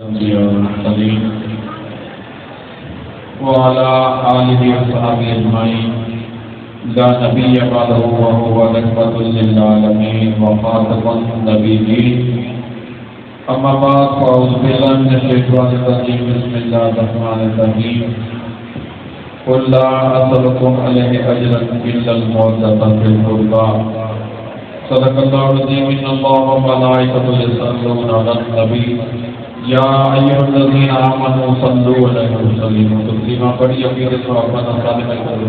المرسلين وعلى آله وصحبه أجمعين لا نبي بعده وهو رحمة للعالمين وخاتم النبيين أما بعد فأعوذ بالله من الشيطان الرجيم بسم الله الرحمن الرحيم قل لا أسألكم عليه أجرا إلا المودة في القربى صدق الله العظيم إن الله وملائكته يصلون على النبي یا ایھا الذین آمنوا صلوا علیہ وسلموا تسلیما پڑھی اپنے صحابہ صالح کرو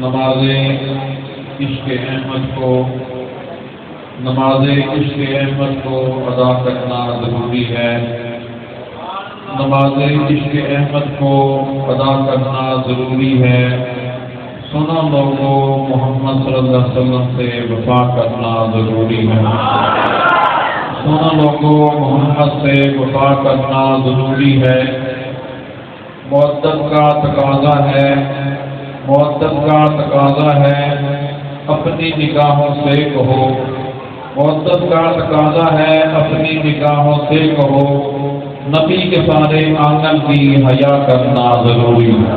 نماز عشق احمد کو نماز عشق احمد کو ادا کرنا ضروری ہے. نماز عشق احمد کو ادا کرنا ضروری ہے. سنا لوگوں محمد صلی اللہ علیہ وسلم سے وفا کرنا ضروری ہے. سنا لوگوں محمد سے وفا کرنا ضروری ہے. مودت کا تقاضا ہے. مودت کا تقاضا ہے. اپنی نگاہوں سے کہو. مودت کا تقاضا ہے. اپنی نگاہوں سے کہو. نبی کے سارے آنگن کی حیا کرنا ضروری ہے.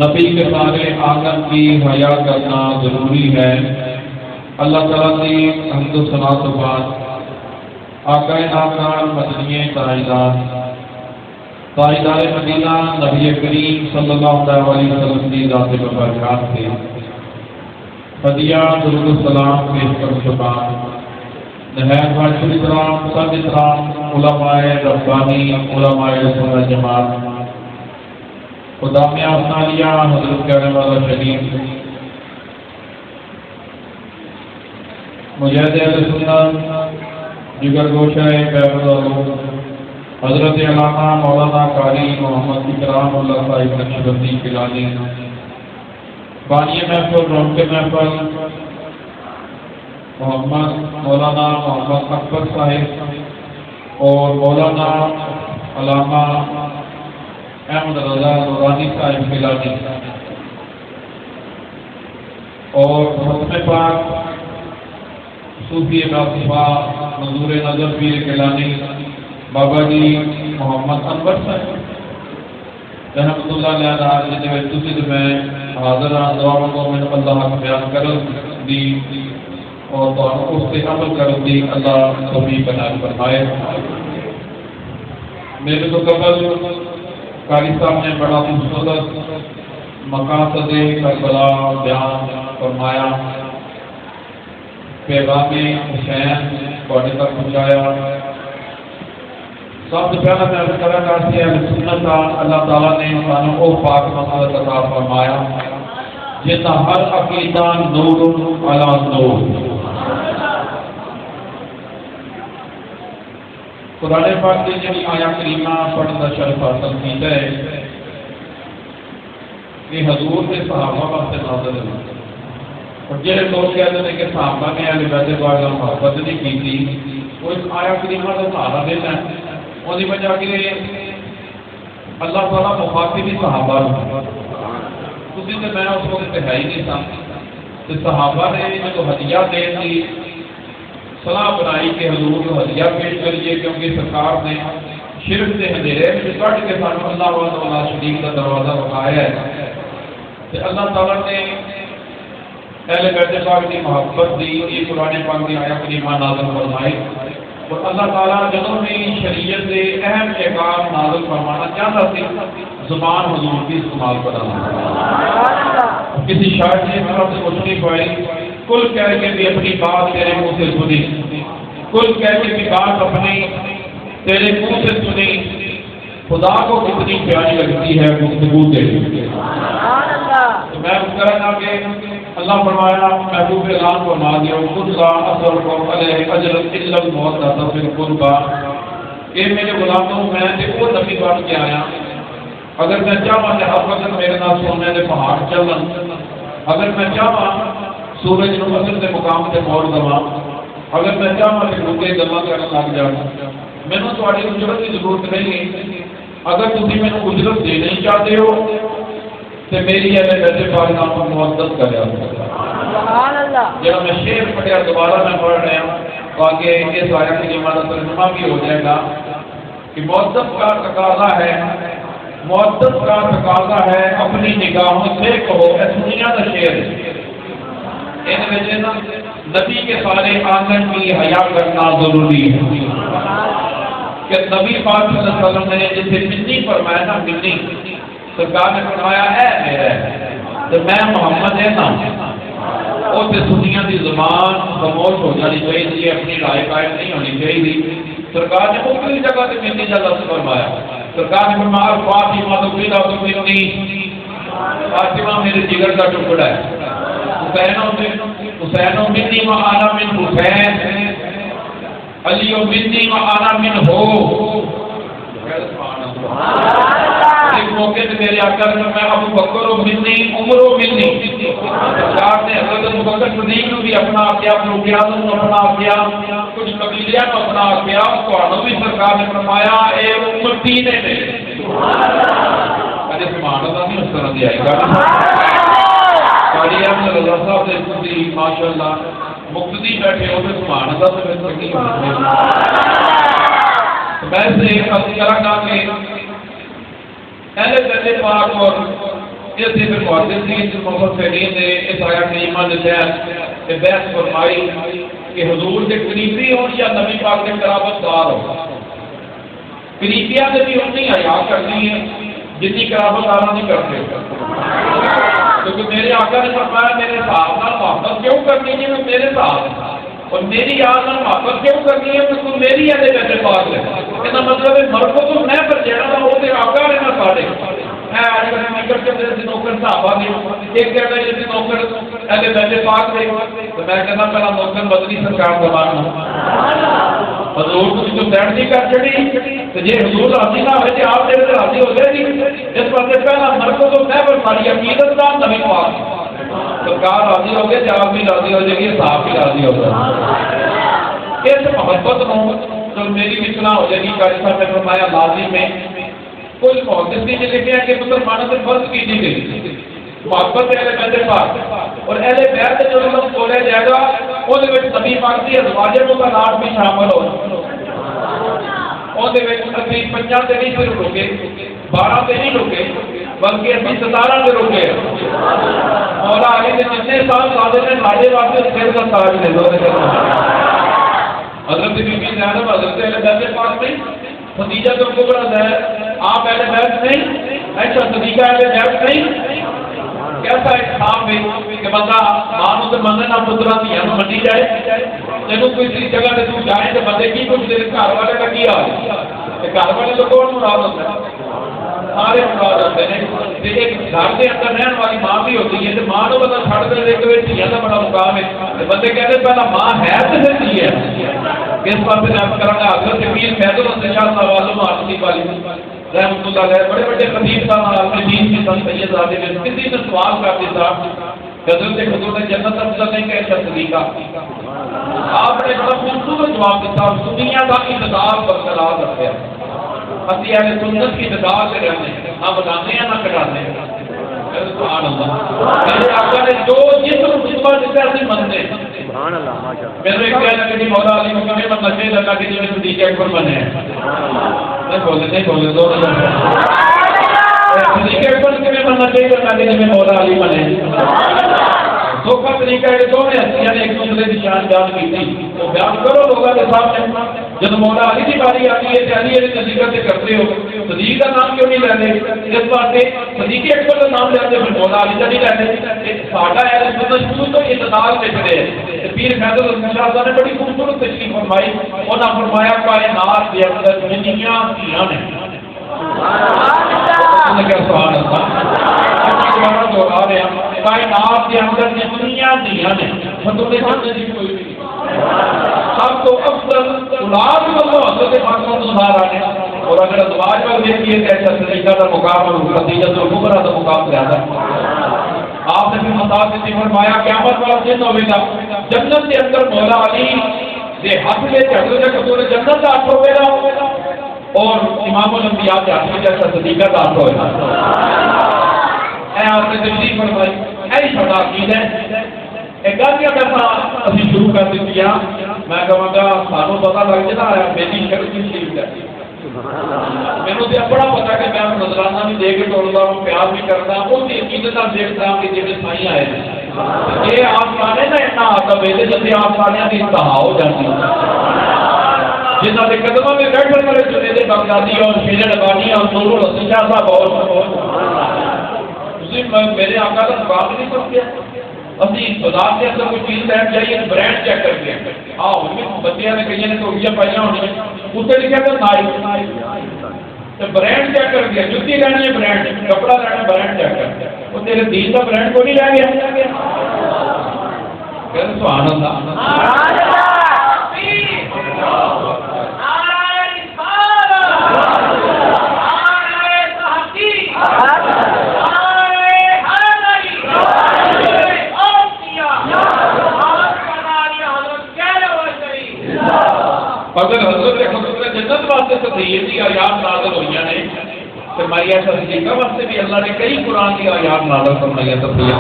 نبی کے سارے آنگن کی حیا کرنا ضروری ہے. اللہ تعالیٰ کی حمد و ثنا کے بعد آقا نامدار مدنی تاجدار مدینہ نبی کریم صلی اللہ علیہ وسلم کی ذات مبارکات سے ہدیہ درود السلام پیش کرنے کے بعد نہایت خاص احترام سب احترام علماء ربانی علماء سنت جماعت خدامِ افضالیہ حضرت کہنے والا شریف مجاہد اہل سنت جگر گوشہ بیت العلوم حضرت علامہ مولانا قاری محمد اکرام اللہ صاحب نقشبندی گیلانی بانی محفل رونق محفل محمد مولانا محمد اکبر صاحب اور مولانا علامہ احمد رضا نورانی صاحب گیلانی اور ختم پاک صوفی باصفا منظور نظر پیر گیلانی بابا جی محمد انور صاحب رحمت اللہ علیہ جنہیں تسی میں حاضر دعاوں کو میں اللہ بیان کرن دی اور اس سے عمل کرن دی اللہ سبھی بنا فرمائے. میرے تو قبل قاری صاحب نے بڑا خوبصورت مقاصد کربلا بیان فرمایا. پیغام حسین بڑے تک پہنچایا. سب سے پہلا میں عرض کرنا چاہتی ہے سنت اللہ تعالیٰ نے انسانوں کو پاک مقصد عطا فرمایا جن کا ہر عقیدہ نور علی نور. قرآن پاک کی جب آیا کریمہ پڑھنے کا شرف حاصل کیتا ہے کہ حضور کے صحابہ واسطے نازل ہے. اور جہے لوگ کہتے ہیں کہ صحابہ نے اہل بیت پاک کا محبت نہیں کی تھی وہ اس آیا کریمہ کا سہارا دیتا ہے. اس کی وجہ کہ اللہ تعالیٰ مخاطب ہی صحابہ کسی سے میں اس وقت ہے ہی نہیں تھا کہ صحابہ نے جو ہدیہ دے دی صلاح بنائی کہ حضور کو ہدیہ پیش کریے کیونکہ سرکار نے شرک سے اندھیرے میں کٹ کے ساتھ اللہ تعالیٰ شریف کا دروازہ بتایا ہے. کہ اللہ تعالیٰ نے اہل بیت پاک کی محبت دی. یہ قرآن پاک کی آیت کریمہ نازل فرمائی اور اللہ تعالیٰ جنہوں نے شریعت سے اہم احکام نازل فرمانا چاہتا تھی زبان حضور کی استعمال کرنا. کسی شاعر نے طرف سے کچھ نہیں پائی کل کہہ کے بھی اپنی بات تیرے منہ سے سنی. کل کہہ کے بھی بات اپنی تیرے منہ سے سنی. خدا کو کتنی پیاری لگتی ہے گفتگو تیری. تو میں کرنا کہ اللہ فرمایا محبوب اعلان فرما دیا خود کا اثر کو علیہ اجر الا المودۃ فی القربى. اے میرے غلاموں میں تے وہ نبی بن کے آیا. اگر میں چاہواں کہ ہر وقت میرے نال سونے دے پہاڑ چلن. اگر میں چاہواں سورج نو اصل کے مقام سے موڑ دوا اگر میں چاہوں کہ لوگ گلا کرنے لگ جان مینوں تہاڈی اجرت کی ضرورت نہیں ہے اگر تسی مینوں اجرت دینا ہی چاہتے ہو تو میری اہل بیت پاک نام کو محبت کریا سبحان اللہ جب میں شعر پڑھیا دوبارہ میں پڑھ رہا ہوں تاکہ اس آیت کی ہمارا ترجمہ بھی ہو جائے گا کہ محبت کا تقاضا ہے محبت کا تقاضا ہے اپنی نگاہوں سے کہو اے دنیا کا شعر ان میں نبی کے سارے آنگن کی حیا کرنا ضروری ہے کہ نبی پاک صلی اللہ علیہ وسلم نے جسے منی فرمایا نا منی سرکار نے فرمایا ہے میرا تو میں محمد ہے نا اور دنیا کی زبان خاموش ہو جانی چاہیے اپنی رائے قائم نہیں ہونی چاہیے سرکار نے مختلف جگہ سے منی کا لفظ فرمایا سرکار نے فرمایا فاطمہ تو پیلا تو منی فاطمہ میرے جگر کا ٹکڑا ہے حسین منی و انا من حسین علی منی و انا من ہو ایک موقع سے میرے آقا نے میں ابو بکر و منی عمر و منی سرکار نے حضرت ابو بکر صدیق کو بھی اپنا کیا فاروق اعظم کو اپنا کیا کچھ قبیلیاں کو اپنا کیا تو بھی سرکار نے فرمایا اے امتی نے اجے سبحان اللہ نہیں اس طرح دیا گا قاری احمد رضا صاحب نے خودی ماشاءاللہ مقتدی بیٹھے ہوتے سبحان اللہ سے بہتر کی میں سے اب کرا گا کہ اہل بیت پاک اور اس سے پھر محدثین مفسرین نے اس آیت کریمہ کے تحت یہ بحث فرمائی کہ حضور کے قریبی ہوں یا نبی پاک کے قرابت دار ہو قریبیاں نے بھی اتنی حیا کرنی ہے جتنی قرابت دارہ نہیں کرتے کیونکہ میرے آقا نے فرمایا میرے صاحب نال محبت کیوں کرنی ہے میں میرے صاحب اور میری یاد نال محبت کیوں کرنی ہے تو میری اہل بیت پاک ہے اس کا مطلب ہے مرکو تو میں پر جڑا وہ تے آقا نے نہ ساڑے میں آج کل نکل کے میرے نوکر صحابہ نے ایک کہتا ہے کہ نوکر اہل بیت پاک ہے تو میں کہنا پہلا نوکر مدنی سرکار زبان حضور کو جو بیٹھ نہیں کر چڑی تو یہ حضور راضی نہ ہوئے کہ آپ میرے راضی ہو گئے نہیں اس پر سے پہلا مرکو تو میں پر ساری عقیدت کا نبی پاک سرکار راضی ہو گئے جواب بھی راضی ہو جائے گی صاحب بھی راضی ہو جائے اس محبت تو میری اتنا ہو جائے گی قاری صاحب نے فرمایا لازم میں کوئی محدثین نے لکھا ہے کہ مسلمانوں سے فرض کی دی گئی محبت اہل بیت پاک اور اہل بیت جو لفظ بولے جائے گا اس میں نبی پاک کی ازواج مطہرات بھی شامل ہو اس میں اسی 50 سے نہیں صرف رکے 12 سے نہیں رکے بلکہ اسی 17 سے رکے مولا علی نے جتنے سال سادے نے ساڑھے واسطے سر کا تاج لے لو حضرت بی بی زینب حضرت اہل بیت پاک میں خدیجہ تو کبریٰ ہے آپ اہل بیت نہیں ایسا صدیقہ اہل بیت نہیں کیسا ایک خواب ہے کہ بندہ مانو سے منگنا پترا دیا نو منڈی جائے جنہوں کسی جگہ سے تو جائے تو بندے کی کچھ دیر گھر والے کا کیا ہے گھر والے تو کون مراد ہوتا ہے سارے مراد ہوتے ہیں ایک گھر کے اندر رہنے والی ماں بھی ہوتی ہے ماں کو پتا چھڑ دے دیکھ کے دھیاں کا بڑا مقام ہے بندے کہتے پہلا ماں ہے تو پھر دھی ہے اس بات سے آپ کرنا حضرت پیر فیض الحسن شاہ صاحب والوں معاشی والی رحمۃ اللہ علیہ بڑے بڑے خطیب صاحب اپنے دین کی سن سید زادے میں کسی نے سوال کر دیتا حضرت حضور نے جنت افضل نہیں کہ ایسا طریقہ آپ نے بڑا خوبصورت جواب دیتا دنیا کا انتظار برقرار رکھے اسی اہل سنت کی انتظار سے رہتے ہیں نہ بنانے ہیں نہ کٹانے ہیں سبحان اللہ میرے آقا نے جو جس خطبہ جسے ایسے منتے ہیں سبحان اللہ ماشاءاللہ میرے ایک کہنا کہ مولا علی کو کبھی بندہ چاہیے اللہ کے دین صدیق اکبر بنے ہیں نہیں بولے دو صدیق اکبر کے میں بننا چاہیے اللہ کے دین مولا علی بنے دھوکہ طریقہ ہے کہ دونوں ہستیاں نے ایک دوسرے کی شان بیان کی تھی تو بیان کرو لوگوں کے سامنے جب مولا علی کی باری آتی ہے کہ علی علی صدیقہ سے کرتے ہو صدیق کا نام کیوں نہیں لیتے اس بات سے صدیق اکبر کا نام لیتے پھر مولا علی کا نہیں لیتے ساڈا اہل سنت شروع تو اعتدال میں کھڑے ہیں پیر فیض الحسن شاہ صاحب نے بڑی خوبصورت تشریح فرمائی انہوں نے فرمایا کائنات کے اندر دنیا کیاں نے سبحان اللہ دوہرا رہے ہیں کائنات کے اندر دنیا دیا نے سب تو افضل اولاد حضرت فاطمہ الزہرا نے اور اگر ازواج پر دیکھیے تو ایسا طریقہ کا مقام اور خدیجہ الکبریٰ کا مقام زیادہ ہے آپ نے بھی خطاب سے فرمایا قیامت والا دن ہوگا جنت کے اندر مولا علی دے ہاتھ میں جھگڑے کے قصور جنت کا ہاتھ ہوگا اور امام الانبیاء کے ہاتھ میں جیسا صدیقہ کا ہاتھ ہوگا. اے آپ نے تشریف فرمائی اے سدا عقید ہے ایک گل کیا کرتا ابھی شروع کر دیتی ہے. میں کہوں گا سانوں پتا لگ جائے میری شرط کی شریف ہے میرے تو بڑا پتا کہ میں نظرانہ بھی دے کے توڑتا ہوں پیار بھی کرتا ہوں اس کی عقیدت دیکھتا ہوں کہ جیسے سائی آئے ہیں یہ آسمانے نا اتنا آتا ہے جیسے آسمانیاں کی انتہا ہو جاتی ہے جنہوں نے قدموں میں بیٹھے والے چنے دے بغدادی اور شیر ربانی اور نور الحسن شاہ صاحب اور میرے آقا کا بات نہیں سکتے ابھی خدا کے اندر کوئی چیز بیٹھ جائیے برانڈ چیک کر کے ہاں بچے نے کئی نے توڑیاں پائیاں ہونی اسے لکھا تھا نائی تو برانڈ چیک کر دیا جتی رہنی ہے برانڈ کپڑا رہنا برانڈ چیک کر وہ تیرے دین کا برانڈ کو نہیں رہ گیا کہتے سبحان اللہ اگر حضرت جنت واسطے تطہیر کی آیات نازل ہوئی ہیں فرمایا صدیقہ واسطے بھی اللہ نے کئی قرآن کی آیات نازل فرمائی تطہیر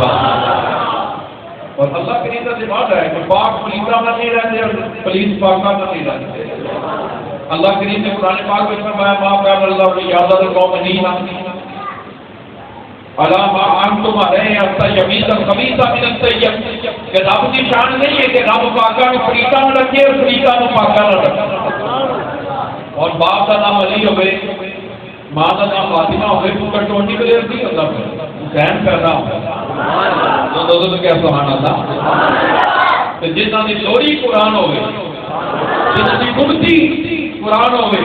اور اللہ کریم کا بات ہے کہ پاک پلیسا میں نہیں رہتے اور پلیس پاکہ میں نہیں رہتے. اللہ کریم نے قرآن پاک میں فرمایا ما کان اللہ لیعذب القوم علامہ انتم علیہ الطیبین الخبیث من الطیب کہ رب کی شان نہیں ہے کہ رب پاکا کو فریقہ نہ رکھے اور فریقہ کو پاکا نہ رکھے اور باپ کا نام علی ہوئے ماں کا نام فاطمہ ہوئے تو کٹوٹی کو دیر دی اللہ پر حسین پیدا ہو تو کیا سبحان اللہ کہ جنہاں دی لوری قرآن ہوئے جنہاں دی گمتی قرآن ہوئے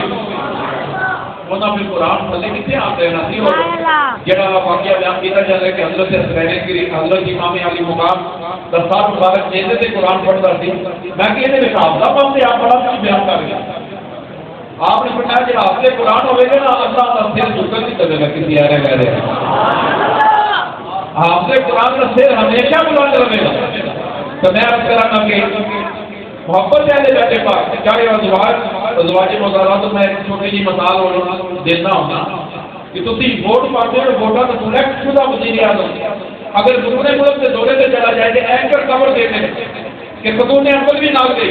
انہاں پھر قرآن پڑھنے کتنے آتے ہیں نصیب ہو جڑا واقعہ بیان کیا جاتا ہے کہ حضرت حسین کی حضرت امام علی مقام دستار مبارک چیزیں سے قرآن پڑھتا تھی میں کہ یہ حافظہ پڑھتے آپ بڑا کچھ بیان کر گیا آپ نے فرمایا کہ حافظ قرآن ہوئے گا نا اللہ کا سر جھکر نہیں کرے گا کسی آرے گہرے حافظ قرآن کا سر ہمیشہ بلند رہے گا. تو میں عرض کرا گا کہ محبت سے بیٹھے پاک چاہے ازواج مزارات تو میں ایک چھوٹی جی مثال دینا ہوں کہ تھی ووٹ پاتے ہو ووٹا تو سلیکٹ شدہ وزیر اعظم اگر دوسرے ملک سے دورے سے چلا جائے تو اینکر کور دیتے کہ قانون اول بھی نہ دے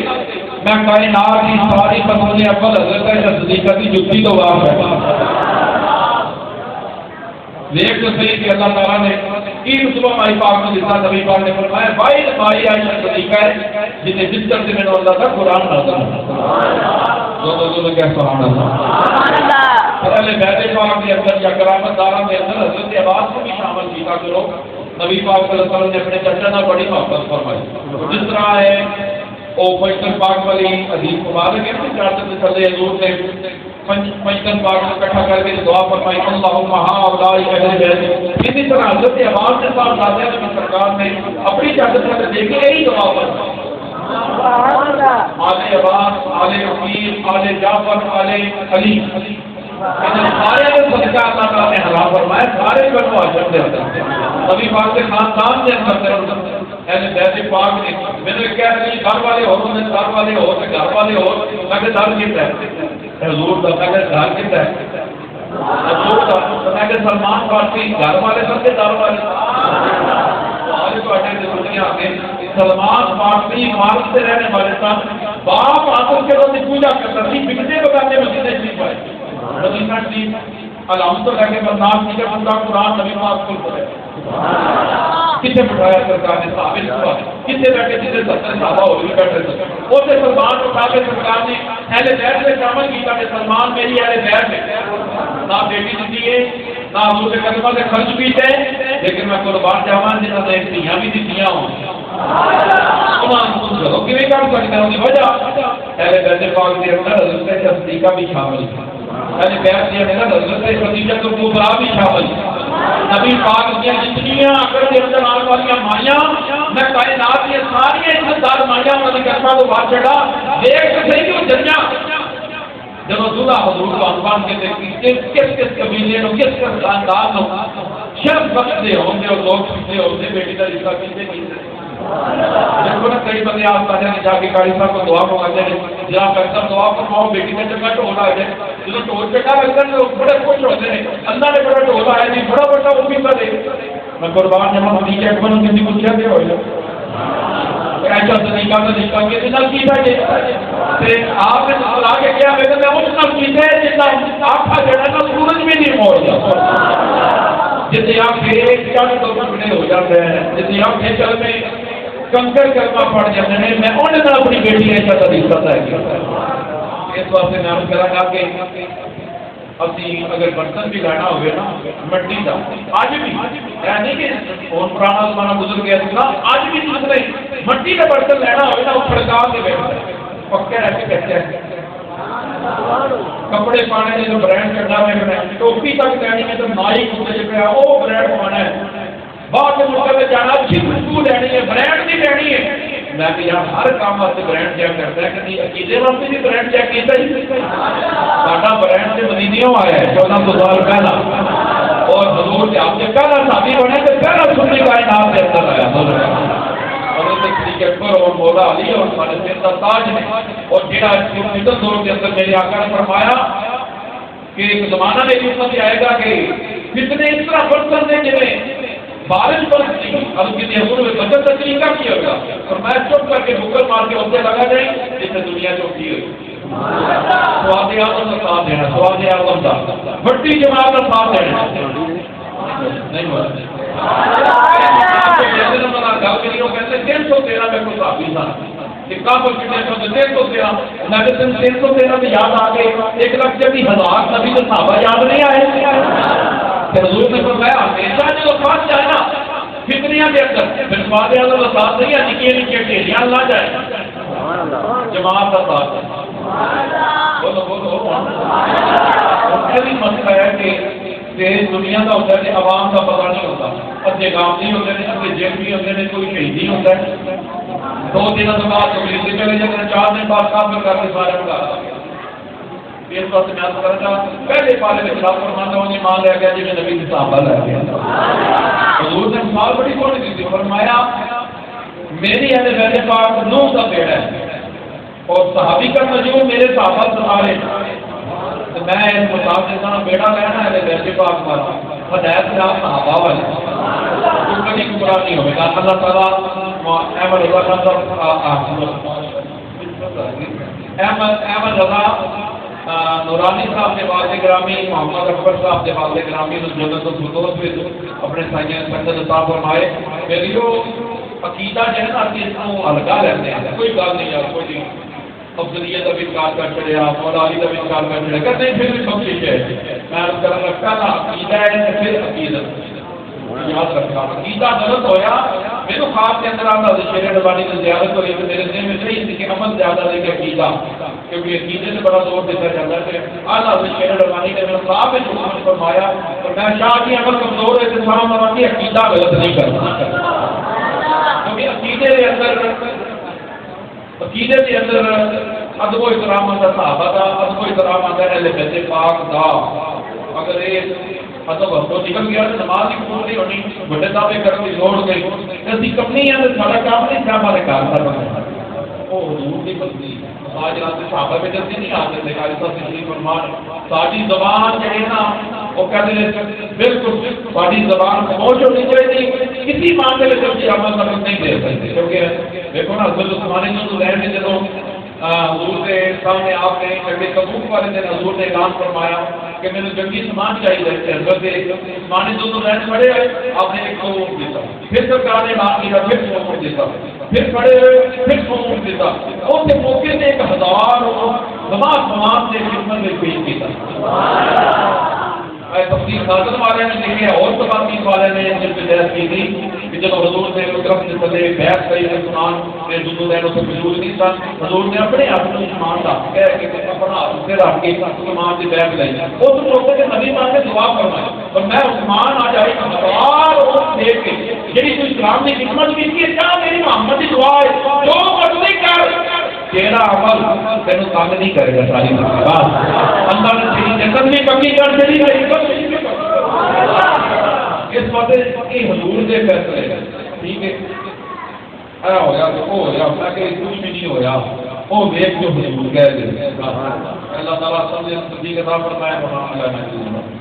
میں کائنات کی ساری قانون اول حضرت صدیقہ کی جتی تو واپ ہے دیکھ تو صحیح کہ اللہ تعالیٰ نے کی رسول مائی پاک کو جتنا نبی پاک نے فرمایا بھائی مائی عائشہ صدیقہ ہے جنہیں جس کرتے میں نے اللہ کا قرآن نازل دو کیا سبحان اللہ پہلے بیت پاک کے اندر یا کرامت دارہ کے اندر حضرت عباس کو بھی شامل کیا کرو نبی پاک صلی اللہ علیہ وسلم نے اپنے چچا نہ بڑی محبت فرمائی جس طرح ہے او پنجتن پاک والی حدیث مبارک ہے کہ چار سے چلے حضور نے پنجتن پاک کو اکٹھا کر کے دعا فرمائی اللہم ہؤلاء اہل بیت اسی طرح حضرت عباس کے ساتھ دادا کی سرکار نے اپنی چادر سے دیکھے یہی دعا فرمائی آل عباس آل عقیل آل جعفر آل علی سارے کو صدقہ اللہ تعالیٰ نے حرام فرمایا سارے کو معاشر دے نبی پاک کے خاندان دے اندر اہل بیت پاک نے میں نے کہا کہ گھر والے ہو تو گھر والے ہو تو گھر والے ہو میں کہ دار کیتا ہے حضور دا میں کہ دار کیتا ہے حضور دا میں کہ سلمان فارسی گھر والے سب کے دار والے آج تو اٹھے سے دنیا آگے سلمان فارسی عمارت سے رہنے والے تھا باپ آخر کے روز پوجا کرتا تھی بکتے بگانے مسجد شریف آئے مدینہ شریف علامت لگا کے برداشت کی پورا قرآن نبی پاک کھل پڑے کتنے بٹھایا سرکار نے ثابت ہوا کتنے بیٹھے جتنے 70 صحابہ ہو بھی بیٹھے تھے اسے سلمان اٹھا کے سرکار نے اہل بیت سے شامل کیا کہ سلمان میری اہل بیت ہے نہ بیٹی دیتی ہے نہ حضور کے قدموں سے خرچ بھی ہے لیکن میں قربان جاواں جنہاں نے دھیاں بھی دتیاں ہوں کیویں کر سکتا ہوں وجہ اہل بیت پاک کے اندر حضرت صدیقہ بھی شامل ہے اہل بیت کے اندر حضرت خدیجہ کبریٰ بھی شامل ہے نبی پاک کی جتنیاں اگر کے اندر آنے والی مائیاں میں کائنات کی ساری عزتدار مائیاں والی کرتا تو بات چڑھا دیکھ تو صحیح کہ جنیا جب رسول حضور کو عنوان کے کس قبیلے نو کس خاندان نو شب وقت دے ہوں گے اور لوگ سکتے ہوں گے بیٹی کا رشتہ کیسے نہیں دیکھو نا کئی بندے آپ کا جا کے کاری صاحب کو دعا منگاتے ہیں جہاں کرتا دعا فرماؤ بیٹی کا جگہ ٹولا ہے جب ٹول چکا لگتا ہے لوگ بڑے خوش ہوتے ہیں اللہ نے بڑا ٹولا ہے جی بڑا بڑا وہ بھی کرے میں قربان جمع ہوتی ہے اکبر کسی کو کیا ہو ایسا طریقہ کا رشتہ کسی نال کی تھا جی آپ نے لا کے کیا میں اس نال کی ہے جتنا آٹھا جڑا نا سورج بھی نہیں موڑ جاتا جتنے آپ کے چل تو ٹکڑے ہو جاتے ہیں جتنے آپ کے چل میں کنکر کرنا پڑ جاتے ہیں میں انہیں نہ اپنی بیٹی ایسا کا رشتہ طے کیا اس واسطے میں عرض کرا کہ ابھی اگر برتن بھی لینا ہوئے نا مٹی کا آج بھی نہیں کہ اور پرانا زمانہ گزر گیا تھا آج بھی دوسرے مٹی کا برتن لینا ہوئے نا وہ کھڑکا کے بیٹھتے پکے رہ کے کہتے ہیں کپڑے پانے جو برانڈ کرنا ہے ٹوپی تک لینی ہے تو نائی کتے پہ وہ برانڈ پانا ہے باہر کے ملک میں جانا اچھی خوشبو لینی ہے برانڈ نہیں لینی ہے میں کہ یار ہر کام واسطے برانڈ چیک کرتا ہے کہ عقیدے واسطے بھی برانڈ چیک کیتا ہی ساڈا برانڈ سے مدینیوں آیا ہے 1400 سال پہلا اور حضور کے آپ سے پہلا صحابی بنے تو پہلا سنی کائنات کے اندر آیا اکبر اور مولا علی اور ہمارے سر کا تاج ہے اور جہاں فطر دور کے اندر میرے آقا نے فرمایا کہ ایک زمانہ میں حکمت آئے گا کہ کتنے اس طرح برتن ہیں جنہیں بارش برستی اب کسی حضور میں بچت کا طریقہ کیا ہوگا اور میں چپ کر کے بکر مار کے اسے لگا جائیں جس سے دنیا چوکی ہوئی سواد اعظم کا ساتھ دینا سواد اعظم کا بڑی جماعت کا ساتھ دینا نہیں ہوا یاد آ گئے 1,40,000 نبی تو صحابہ یاد نہیں آئے حضور نے فرمایا ہمیشہ جو ساتھ جائے نا فکریاں کے اندر پھر سواد اعظم کا ساتھ نہیں ہے نکیے نکیے ڈھیریاں لا جائے جماعت کا ساتھ بولو بولو ایسی مسئلہ ہے کہ دنیا کا ہوتا ہے عوام کا پتہ نہیں ہوتا ادھے گام نہیں ہوتے ہیں ادھے جیل بھی ہوتے ہیں کوئی شہید نہیں ہوتا ہے 2 دنوں کے بعد تقریر سے چلے جاتے ہیں 4 دن بعد کافر کر کے سارے کا اس وقت میں آپ کرتا پہلے پالے میں خلاف فرماتا ہوں یہ مان رہ گیا جی میں نبی کے صحابہ رہ گیا حضور نے مثال بڑی کھوڑی دی تھی فرمایا میری اہل بیت پاک 9 کا بیڑا ہے اور صحابی کا نجوم میرے صحابہ ستارے تو میں اس مطابق دیتا ہوں بیڑا لینا ہے بیت پاک والا ہدایت سے آپ صحابہ والے تو کبھی گمراہ نہیں ہوگا اللہ تعالیٰ احمد رضا نورانی صاحب کے بعد گرامی محمد اکبر صاحب کے بعد گرامی جنت الفردوس میں اپنے سائیں سنت عطا فرمائے میری جو عقیدہ جو ہے نا اس کو الگا رہتے ہیں کوئی بات نہیں ہے کوئی افضلیت کا بھی انکار کر چڑیا مولا علی کا بھی انکار کر چڑیا کہتے ہیں پھر بھی بخشش ہے میں عرض کرنا رکھتا تھا عقیدہ ہے پھر عقیدت یاد رکھا عقیدہ غلط ہویا میرے خواب کے اندر آتا شیر ربانی کی زیارت ہوئی تو میرے ذہن میں صحیح تھی کہ عمل زیادہ دے کے عقیدہ کیونکہ عقیدے سے بڑا زور دیتا جاتا ہے اعلیٰ شیر ربانی نے میرے خواب میں جو فرمایا اور میں شاہ کی عمل کمزور ہے تو سلام ربانی عقیدہ غلط نہیں کرنا کیونکہ عقیدے کے اندر ادب و احترام آتا صحابہ کا ادب و احترام آتا ہے اہل بیت پاک کا اگر یہ ادب ہو نکل گیا تو نماز ہی پوری نہیں ہونی بڑے دعوے کر کے چھوڑ گئی ایسی کمی ہے تو سارا کام نہیں کیا ہمارے کار بنا وہ حضور کی بندی آج رات صحابہ پہ جلدی نہیں آتے تھے قاری صاحب تشریف فرمان ساری زبان جو ہے نا وہ کہتے ہیں بالکل ساری زبان خاموش ہونی چاہیے کسی معاملے میں جب عمل سبق نہیں دے سکتے کیونکہ دیکھو نا حضرت عثمان جو رہنے جدوں حضور کے سامنے آپ نے جنگ تبوک والے دن حضور نے اعلان فرمایا کہ میں نے جنگی سامان چاہیے حضرت عثمانی دونوں رہنے پڑے آپ نے ایک سو اونٹ دیتا پھر سرکار نے اعلان کیا پھر 100 اونٹ دیتا پھر کھڑے ہوئے پھر 100 اونٹ دیتا اس کے موقع سے 1000 نماز سے خدمت میں پیش کیا تفصیل حاصل والے نے لکھے اور تفاصیل والے نے جن پہ بحث کی تھی کہ جب حضور نے طرف سے چلے بحث کری سنان کے دونوں دینوں سے موجود نہیں تھا حضور نے اپنے ہاتھ میں ایمان رکھ کے اپنا ہاتھ سے رکھ کے ایمان کی بحث لائی اس موقع سے نبی پاک نے دعا فرمائی اور میں عثمان آ جائے ہزار اور دیکھ کے یعنی تو اسلام نے خدمت کی تھی کیا میری محمد کی دعا ہے جو مرضی کر تیرا عمل تینو تنگ نہیں کرے گا ساری بات اللہ نے تیری جنت میں کمی کر چلی گئی اس وقت یہ حضور کے فیصلے ٹھیک ہے ہوا تو وہ ہوا میں کہ کچھ بھی نہیں ہوا وہ ویک جو حضور کہہ دے اللہ تعالیٰ سب نے کتاب فرمایا